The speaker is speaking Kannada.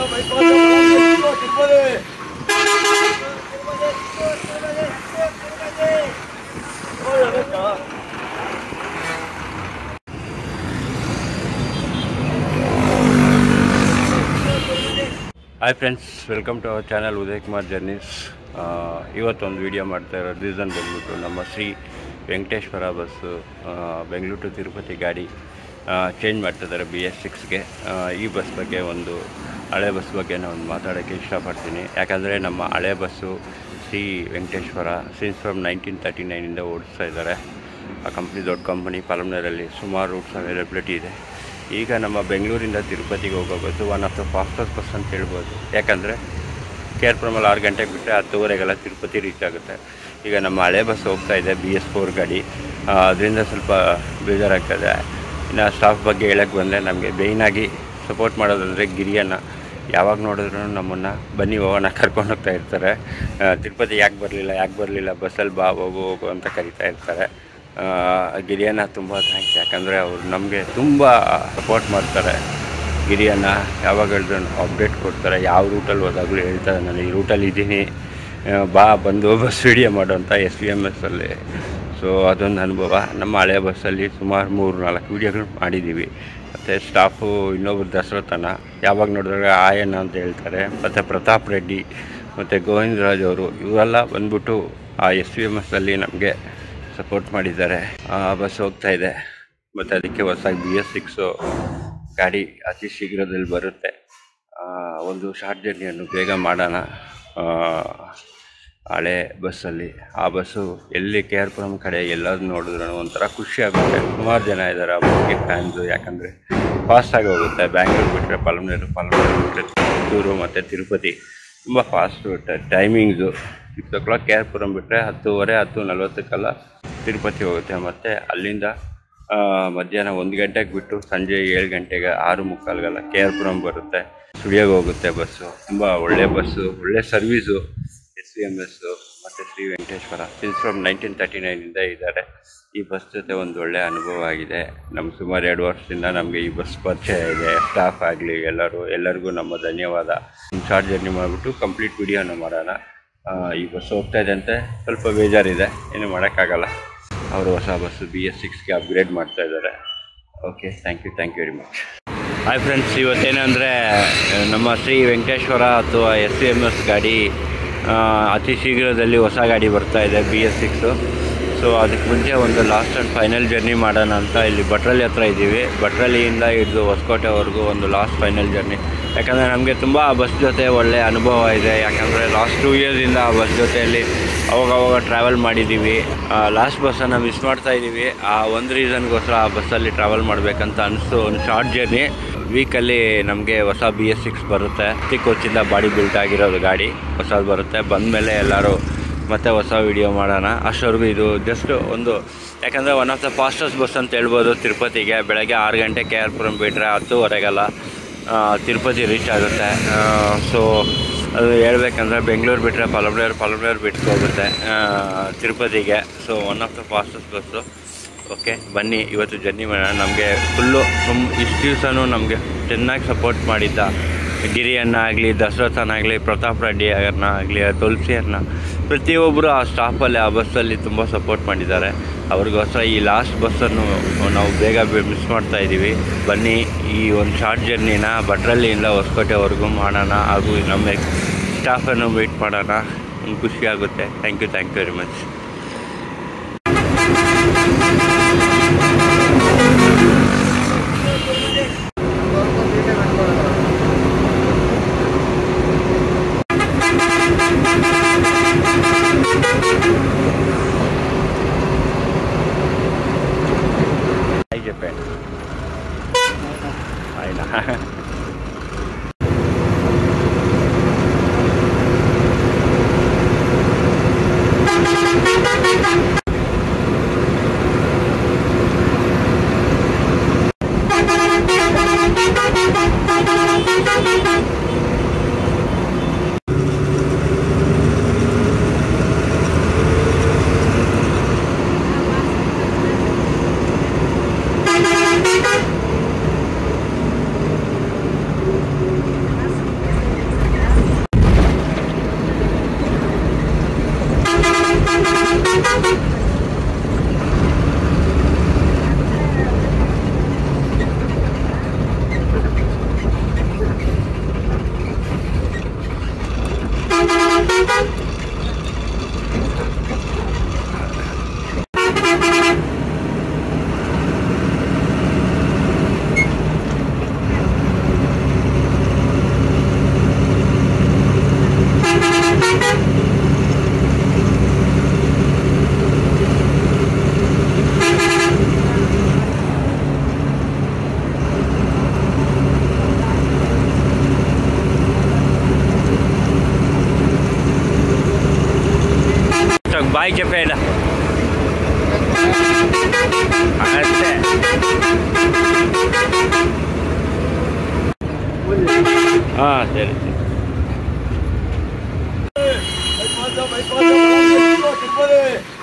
Hi friends, welcome to our channel Uday Kumar journeys. ಇವತ್ತೊಂದು ವೀಡಿಯೋ ಮಾಡ್ತಾ ಇರೋ ರೀಸನ್ ಬಂದ್ಬಿಟ್ಟು ನಮ್ಮ ಶ್ರೀ ವೆಂಕಟೇಶ್ವರ ಬಸ್ಸು ಬೆಂಗಳೂರು ಟು ತಿರುಪತಿ ಗಾಡಿ ಚೇಂಜ್ ಮಾಡ್ತಿದ್ದಾರೆ BS6ಗೆ. ಈ ಬಸ್ ಬಗ್ಗೆ ಒಂದು ಹಳೆ ಬಸ್ ಬಗ್ಗೆ ನಾನು ಮಾತಾಡೋಕ್ಕೆ ಇಷ್ಟಪಡ್ತೀನಿ. ಯಾಕಂದರೆ ನಮ್ಮ ಹಳೆ bus Shri Venkateshwara since from 1939ಇಂದ ಓಡಿಸ್ತಾ ಇದ್ದಾರೆ. ಆ ಕಂಪ್ನಿ ದೊಡ್ಡ ಕಂಪನಿ, ಪಾಲಮ್ನರಲ್ಲಿ ಸುಮಾರು ರೂಟ್ಸ್ ಅವೈಲಬಿಲಿಟಿ ಇದೆ. ಈಗ ನಮ್ಮ ಬೆಂಗಳೂರಿಂದ ತಿರುಪತಿಗೆ ಹೋಗೋ bus one of the fastest bus ಅಂತ ಹೇಳ್ಬೋದು. ಯಾಕಂದರೆ ಕೇರ್ಪುರಮಲ್ಲಿ 6 ಗಂಟೆಗೆ ಬಿಟ್ಟರೆ 10:15ಗೆಲ್ಲ ತಿರುಪತಿ ರೀಚ್ ಆಗುತ್ತೆ. ಈಗ ನಮ್ಮ ಹಳೆ ಬಸ್ ಹೋಗ್ತಾ ಇದೆ BS4 ಗಾಡಿ, ಅದರಿಂದ ಸ್ವಲ್ಪ ಬೇಜಾರಾಗ್ತದೆ. ಇನ್ನು ಸ್ಟಾಫ್ ಬಗ್ಗೆ ಹೇಳೋಕ್ಕೆ ಬಂದರೆ ನಮಗೆ ಮೇಯ್ನಾಗಿ ಸಪೋರ್ಟ್ ಮಾಡೋದಂದರೆ ಗಿರಿಯನ್ನು. ಯಾವಾಗ ನೋಡಿದ್ರು ನಮ್ಮನ್ನು ಬನ್ನಿ ಹೋಗೋಣ ಕರ್ಕೊಂಡು ಹೋಗ್ತಾ ಇರ್ತಾರೆ. ತಿರುಪತಿ ಯಾಕೆ ಬರಲಿಲ್ಲ ಬಸ್ಸಲ್ಲಿ ಬಾ ಹೋಗು ಅಂತ ಕರಿತಾ ಇರ್ತಾರೆ. ಗಿರಿಯನ್ನ ತುಂಬ ಥ್ಯಾಂಕ್ಸ್. ಯಾಕಂದರೆ ಅವರು ನಮಗೆ ತುಂಬ ಸಪೋರ್ಟ್ ಮಾಡ್ತಾರೆ. ಗಿರಿಯನ್ನ ಯಾವಾಗ ಹೇಳಿದ್ರು ಅಪ್ಡೇಟ್ ಕೊಡ್ತಾರೆ. ಯಾವ ರೂಟಲ್ಲಿ ಹೋದಾಗಲೂ ಹೇಳ್ತಾರೆ, ನಾನು ಈ ರೂಟಲ್ಲಿ ಇದ್ದೀನಿ, ಬಂದು ಬಸ್ ವೀಡಿಯೋ ಮಾಡು ಅಂತ SVMSಲ್ಲಿ. ಸೊ ಅದೊಂದು ಅನುಭವ. ನಮ್ಮ ಹಳೆಯ ಬಸ್ಸಲ್ಲಿ ಸುಮಾರು 3-4 ವೀಡಿಯೋಗಳು ಮಾಡಿದ್ದೀವಿ. ಮತ್ತು ಸ್ಟಾಫು ಇನ್ನೊಬ್ಬರು ದಸರತನ ಯಾವಾಗ ನೋಡಿದಾಗ ಆಯಣ್ಣ ಅಂತ ಹೇಳ್ತಾರೆ. ಮತ್ತು ಪ್ರತಾಪ್ ರೆಡ್ಡಿ ಮತ್ತು ಗೋವಿಂದರಾಜ್ ಅವರು ಇವರೆಲ್ಲ ಬಂದ್ಬಿಟ್ಟು ಆ SVMSಲ್ಲಿ ನಮಗೆ ಸಪೋರ್ಟ್ ಮಾಡಿದ್ದಾರೆ. ಬಸ್ ಹೋಗ್ತಾ ಇದೆ. ಮತ್ತು ಅದಕ್ಕೆ ಹೊಸದಾಗಿ BS6 ಗಾಡಿ ಅತಿ ಶೀಘ್ರದಲ್ಲಿ ಬರುತ್ತೆ. ಒಂದು ಶಾರ್ಟ್ ಜರ್ನಿಯನ್ನು ಬೇಗ ಮಾಡೋಣ ಹಳೆ ಬಸ್ಸಲ್ಲಿ. ಆ ಬಸ್ಸು ಎಲ್ಲಿ ಕೇರ್ಪುರಂ ಕಡೆ ಎಲ್ಲರೂ ನೋಡಿದ್ರು ಒಂಥರ ಖುಷಿ ಆಗುತ್ತೆ. ಸುಮಾರು ಜನ ಇದ್ದಾರೆ ಆ ಬಸ್ಗೆ ಫ್ಯಾನ್ಸು. ಯಾಕಂದರೆ ಫಾಸ್ಟಾಗಿ ಹೋಗುತ್ತೆ. ಬ್ಯಾಂಗ್ಳೂರು ಬಿಟ್ಟರೆ ಪಾಲಮ್ನೇರು ಬಿಟ್ಟರೆ ಚಿತ್ತೂರು ಮತ್ತು ತಿರುಪತಿ ತುಂಬ ಫಾಸ್ಟ್ ಬಿಟ್ಟೆ. ಟೈಮಿಂಗ್ಸು 6 o'clock ಕೇರ್ಪುರಂ ಬಿಟ್ಟರೆ 10:40 ತಿರುಪತಿ ಹೋಗುತ್ತೆ. ಮತ್ತು ಅಲ್ಲಿಂದ ಮಧ್ಯಾಹ್ನ 1 ಗಂಟೆಗೆ ಬಿಟ್ಟು ಸಂಜೆ 7 ಗಂಟೆಗೆ 6:45 ಕೇರ್ಪುರಂ ಬರುತ್ತೆ. ಸ್ಟುಡಿಯೋಗೆ ಹೋಗುತ್ತೆ ಬಸ್ಸು. ತುಂಬ ಒಳ್ಳೆಯ ಬಸ್ಸು, ಒಳ್ಳೆಯ ಸರ್ವೀಸು SVMSಸು ಮತ್ತು ಶ್ರೀ ವೆಂಕಟೇಶ್ವರ ಸಿನ್ಸ್ ಫ್ರಮ್ 1939ಇಂದ ಇದ್ದಾರೆ. ಈ ಬಸ್ ಜೊತೆ ಒಂದು ಒಳ್ಳೆಯ ಅನುಭವ ಆಗಿದೆ. ನಮ್ಮ ಸುಮಾರು 2 ವರ್ಷದಿಂದ ನಮಗೆ ಈ ಬಸ್ ಪರಿಚಯ ಇದೆ. ಸ್ಟಾಫ್ ಆಗಲಿ ಎಲ್ಲರಿಗೂ ನಮ್ಮ ಧನ್ಯವಾದ. ಶಾರ್ಟ್ ಜರ್ನಿ ಮಾಡಿಬಿಟ್ಟು ಕಂಪ್ಲೀಟ್ ವಿಡಿಯೋನ ಮಾಡೋಣ. ಈ ಬಸ್ ಹೋಗ್ತಾ ಇದೆ ಅಂತ ಸ್ವಲ್ಪ ಬೇಜಾರಿದೆ, ಏನು ಮಾಡೋಕ್ಕಾಗಲ್ಲ. ಅವರು ಹೊಸ ಬಸ್ಸು BS6ಗೆ ಅಪ್ಗ್ರೇಡ್ ಮಾಡ್ತಾ ಇದ್ದಾರೆ. Okay, thank you very much. Hi friends, ಇವತ್ತೇನೆಂದರೆ ನಮ್ಮ ಶ್ರೀ ವೆಂಕಟೇಶ್ವರ ಅಥವಾ SVMS ಗಾಡಿ ಅತಿ ಶೀಘ್ರದಲ್ಲಿ ಹೊಸ ಗಾಡಿ ಬರ್ತಾ ಇದೆ BS6. ಸೊ ಅದಕ್ಕೆ ಮುಂಚೆ ಒಂದು ಲಾಸ್ಟ್ ಆ್ಯಂಡ್ ಫೈನಲ್ ಜರ್ನಿ ಮಾಡೋಣ ಅಂತ ಇಲ್ಲಿ ಭಟ್ರಲ್ಲಿ ಹತ್ರ ಇದ್ದೀವಿ. ಭಟ್ರಳ್ಳಿಯಿಂದ ಹಿಡಿದು ಹೊಸಕೋಟೆವರೆಗೂ ಒಂದು ಲಾಸ್ಟ್ ಫೈನಲ್ ಜರ್ನಿ. ಯಾಕಂದರೆ ನಮಗೆ ತುಂಬ ಆ ಬಸ್ ಜೊತೆ ಒಳ್ಳೆಯ ಅನುಭವ ಇದೆ. ಯಾಕಂದರೆ ಲಾಸ್ಟ್ 2 ಇಯರ್ಸಿಂದ ಆ ಬಸ್ ಜೊತೆಯಲ್ಲಿ ಅವಾಗ ಟ್ರಾವೆಲ್ ಮಾಡಿದ್ದೀವಿ. ಲಾಸ್ಟ್ ಬಸ್ಸನ್ನು ಮಿಸ್ ಮಾಡ್ತಾಯಿದ್ದೀವಿ. ಆ ಒಂದು ರೀಸನ್ಗೋಸ್ಕರ ಆ ಬಸ್ಸಲ್ಲಿ ಟ್ರಾವೆಲ್ ಮಾಡಬೇಕಂತ ಅನಿಸ್ತು. ಒಂದು ಶಾರ್ಟ್ ಜರ್ನಿ ವೀಕಲ್ಲಿ ನಮಗೆ ಹೊಸ BS6 ಬರುತ್ತೆ. ಕೋಚಿಂದ ಬಾಡಿ ಬಿಲ್ಟ್ ಆಗಿರೋದು ಗಾಡಿ ಹೊಸದು ಬರುತ್ತೆ. ಬಂದಮೇಲೆ ಎಲ್ಲರೂ ಮತ್ತೆ ಹೊಸ ವೀಡಿಯೋ ಮಾಡೋಣ. ಅಷ್ಟವರೆಗೂ ಇದು ಜಸ್ಟ್ ಒಂದು, ಯಾಕಂದರೆ one of the fastest bus ಅಂತ ಹೇಳ್ಬೋದು ತಿರುಪತಿಗೆ. ಬೆಳಗ್ಗೆ 6 ಗಂಟೆ ಕೇರ್ಪುರಂ ಬಿಟ್ಟರೆ 10:15 ತಿರುಪತಿ ರೀಚ್ ಆಗುತ್ತೆ. ಸೊ ಅದು ಹೇಳ್ಬೇಕಂದ್ರೆ ಬೆಂಗಳೂರು ಬಿಟ್ಟರೆ ಪಾಲಮ್ನೇರು ಬಿಟ್ಟು ಹೋಗುತ್ತೆ ತಿರುಪತಿಗೆ. So one of the fastest bus. Okay, ಬನ್ನಿ ಇವತ್ತು ಜರ್ನಿ ಮಾಡೋಣ. ನಮಗೆ ಫುಲ್ಲು ಇಷ್ಟು ದಿವಸನೂ ನಮಗೆ ಚೆನ್ನಾಗಿ ಸಪೋರ್ಟ್ ಮಾಡಿದ್ದ ಗಿರಿಯನ್ನಾಗಲಿ, ದಶರಥನಾಗಲಿ, ಪ್ರತಾಪ್ ರೆಡ್ಡಿ ಆಗಲಿ, ತುಳಸಿಯನ್ನ, ಪ್ರತಿಯೊಬ್ಬರು ಆ ಸ್ಟಾಫಲ್ಲಿ ಆ ಬಸ್ಸಲ್ಲಿ ತುಂಬ ಸಪೋರ್ಟ್ ಮಾಡಿದ್ದಾರೆ. ಅವ್ರಿಗೋಸ್ಕರ ಈ ಲಾಸ್ಟ್ ಬಸ್ಸನ್ನು ನಾವು ಬೇಗ ಮಿಸ್ ಮಾಡ್ತಾಯಿದ್ದೀವಿ. ಬನ್ನಿ ಈ ಒಂದು ಶಾರ್ಟ್ ಜರ್ನಿನ ಭಟ್ರಳ್ಳಿಯಿಂದ ಹೊಸಕೋಟೆವರೆಗೂ ಮಾಡೋಣ. ಹಾಗೂ ನಮ್ಮ ಸ್ಟಾಫನ್ನು ಮೀಟ್ ಮಾಡೋಣ. ಒಂದು ಖುಷಿ ಆಗುತ್ತೆ. Thank you very much. Ashok bye చెప్పేదా అంతే సరే Vai,